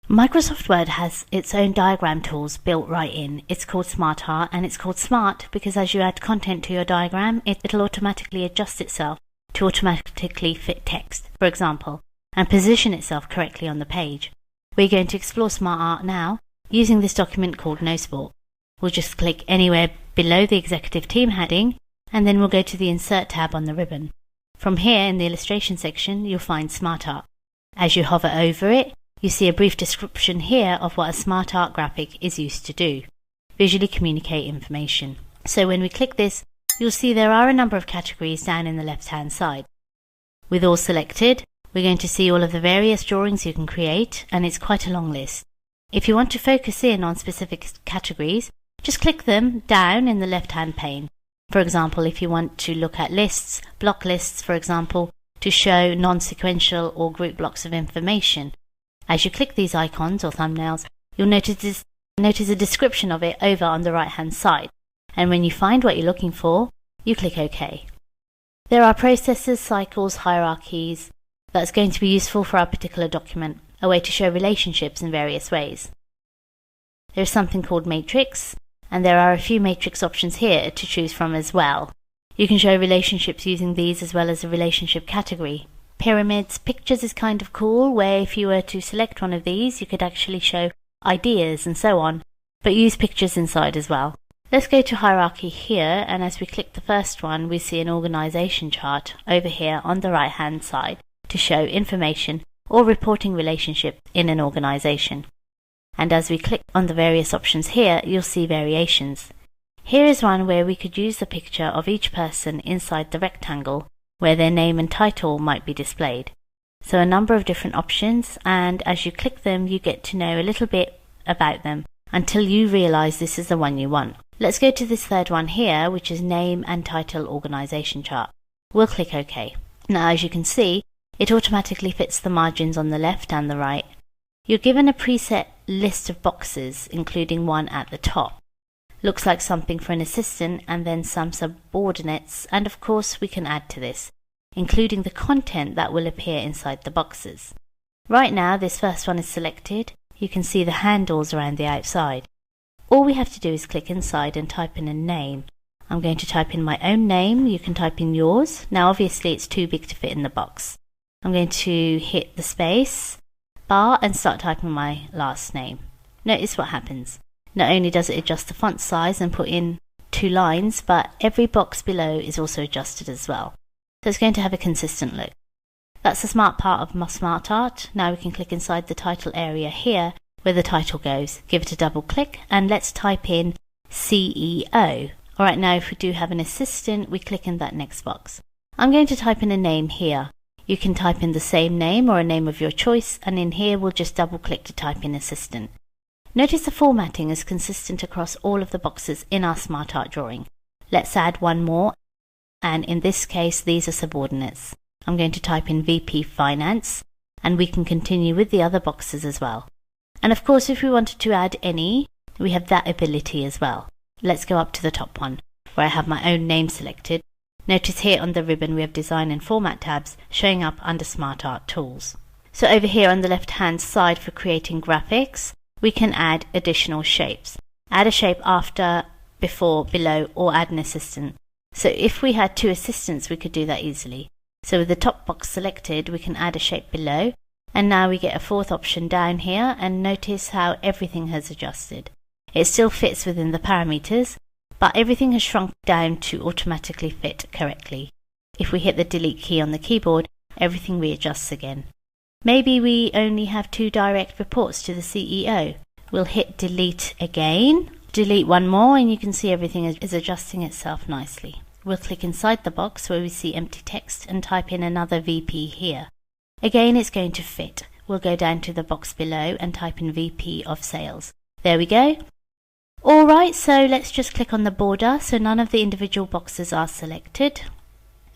Microsoft Word has its own diagram tools built right in. It's called smartart, and it's called smart because as you add content to your diagram, it'll automatically adjust itself to automatically fit text, for example, and position itself correctly on the page. We're going to explore smartart now using this document called No Sport. We'll just click anywhere below the Executive Team heading, and then we'll go to the Insert tab on the ribbon. From here in the illustration section, you'll find smartart. As you hover over it, you see a brief description here of what a smartart graphic is used to do: visually communicate information. So when we click this, you'll see there are a number of categories down in the left-hand side. With all selected, we're going to see all of the various drawings you can create, and it's quite a long list. If you want to focus in on specific categories, just click them down in the left-hand pane. For example, if you want to look at lists, block lists, for example, to show non-sequential or group blocks of information. As you click these icons or thumbnails, you'll notice a description of it over on the right-hand side. And when you find what you're looking for, you click OK. There are processes, cycles, hierarchies that's going to be useful for our particular document, a way to show relationships in various ways. There's something called matrix, and there are a few matrix options here to choose from as well. You can show relationships using these as well as a relationship category. Pyramids, pictures is kind of cool, where if you were to select one of these, you could actually show ideas and so on, but use pictures inside as well. Let's go to hierarchy here, and as we click the first one, we see an organization chart over here on the right hand side to show information or reporting relationship in an organization. And as we click on the various options here, you'll see variations. Here is one where we could use the picture of each person inside the rectangle where their name and title might be displayed. So a number of different options, and as you click them you get to know a little bit about them until you realize this is the one you want. Let's go to this third one here, which is name and title organization chart. We'll click OK. Now as you can see, it automatically fits the margins on the left and the right. You're given a preset list of boxes, including one at the top. Looks like something for an assistant, and then some subordinates, and of course we can add to this, including the content that will appear inside the boxes. Right now this first one is selected. You can see the handles around the outside. All we have to do is click inside and type in a name. I'm going to type in my own name. You can type in yours. Now obviously it's too big to fit in the box. I'm going to hit the space bar and start typing my last name. Notice what happens. Not only does it adjust the font size and put in 2 lines, but every box below is also adjusted as well. So it's going to have a consistent look. That's the smart part of my smartart. Now we can click inside the title area here where the title goes. Give it a double click and let's type in CEO. Alright, now if we do have an assistant, we click in that next box. I'm going to type in a name here. You can type in the same name or a name of your choice, and in here we'll just double click to type in assistant. Notice the formatting is consistent across all of the boxes in our smartart drawing. Let's add one more, and in this case these are subordinates. I'm going to type in VP Finance, and we can continue with the other boxes as well. And of course if we wanted to add any, we have that ability as well. Let's go up to the top one, where I have my own name selected. Notice here on the ribbon we have Design and Format tabs showing up under smartart tools. So over here on the left hand side for creating graphics, we can add additional shapes. Add a shape after, before, below, or add an assistant. So if we had 2 assistants, we could do that easily. So with the top box selected, we can add a shape below, and now we get a 4th option down here, and notice how everything has adjusted. It still fits within the parameters, but everything has shrunk down to automatically fit correctly. If we hit the delete key on the keyboard, everything readjusts again. Maybe we only have 2 direct reports to the CEO. We'll hit delete again, delete one more, and you can see everything is adjusting itself nicely. We'll click inside the box where we see empty text and type in another VP here. Again it's going to fit. We'll go down to the box below and type in VP of Sales. There we go. Alright, so let's just click on the border so none of the individual boxes are selected.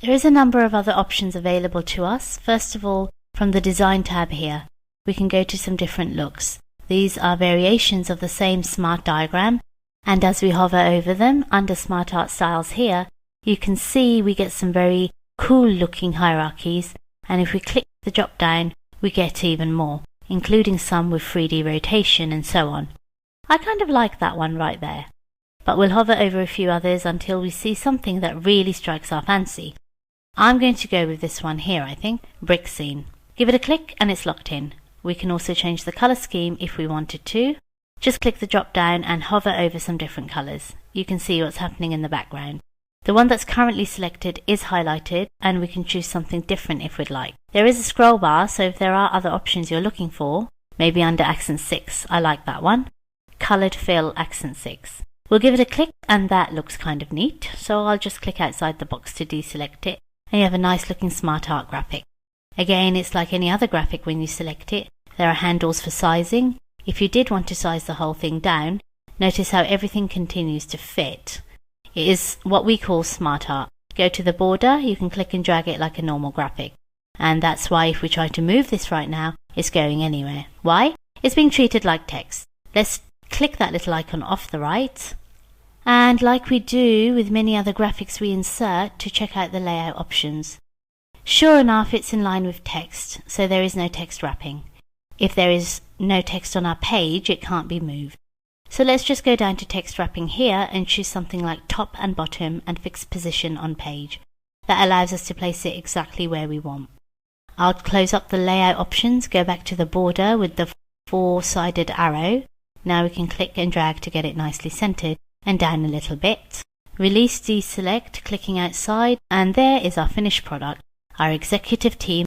There is a number of other options available to us. First of all, from the Design tab here, we can go to some different looks. These are variations of the same smart diagram, and as we hover over them under smartart styles here, you can see we get some very cool looking hierarchies, and if we click the drop down, we get even more. including some with 3D rotation and so on. I kind of like that one right there. But we'll hover over a few others until we see something that really strikes our fancy. I'm going to go with this one here, I think, Brick Scene. Give it a click and it's locked in. We can also change the color scheme if we wanted to. Just click the drop down and hover over some different colors. You can see what's happening in the background. The one that's currently selected is highlighted, and we can choose something different if we'd like. There is a scroll bar, so if there are other options you're looking for, maybe under Accent 6, I like that one. Colored Fill Accent 6. We'll give it a click and that looks kind of neat, so I'll just click outside the box to deselect it, and you have a nice looking smartart graphic. Again, it's like any other graphic when you select it. There are handles for sizing. If you did want to size the whole thing down, notice how everything continues to fit. It is what we call smartart. Go to the border, you can click and drag it like a normal graphic. And that's why if we try to move this right now, it's going anywhere. Why? It's being treated like text. Let's click that little icon off the right. And like we do with many other graphics we insert, to check out the layout options. Sure enough, it's in line with text, so there is no text wrapping. If there is no text on our page, it can't be moved. So let's just go down to text wrapping here and choose something like top and bottom and fixed position on page. That allows us to place it exactly where we want. I'll close up the layout options, go back to the border with the four-sided arrow. Now we can click and drag to get it nicely centered and down a little bit. Release, deselect, clicking outside, and there is our finished product. Our executive team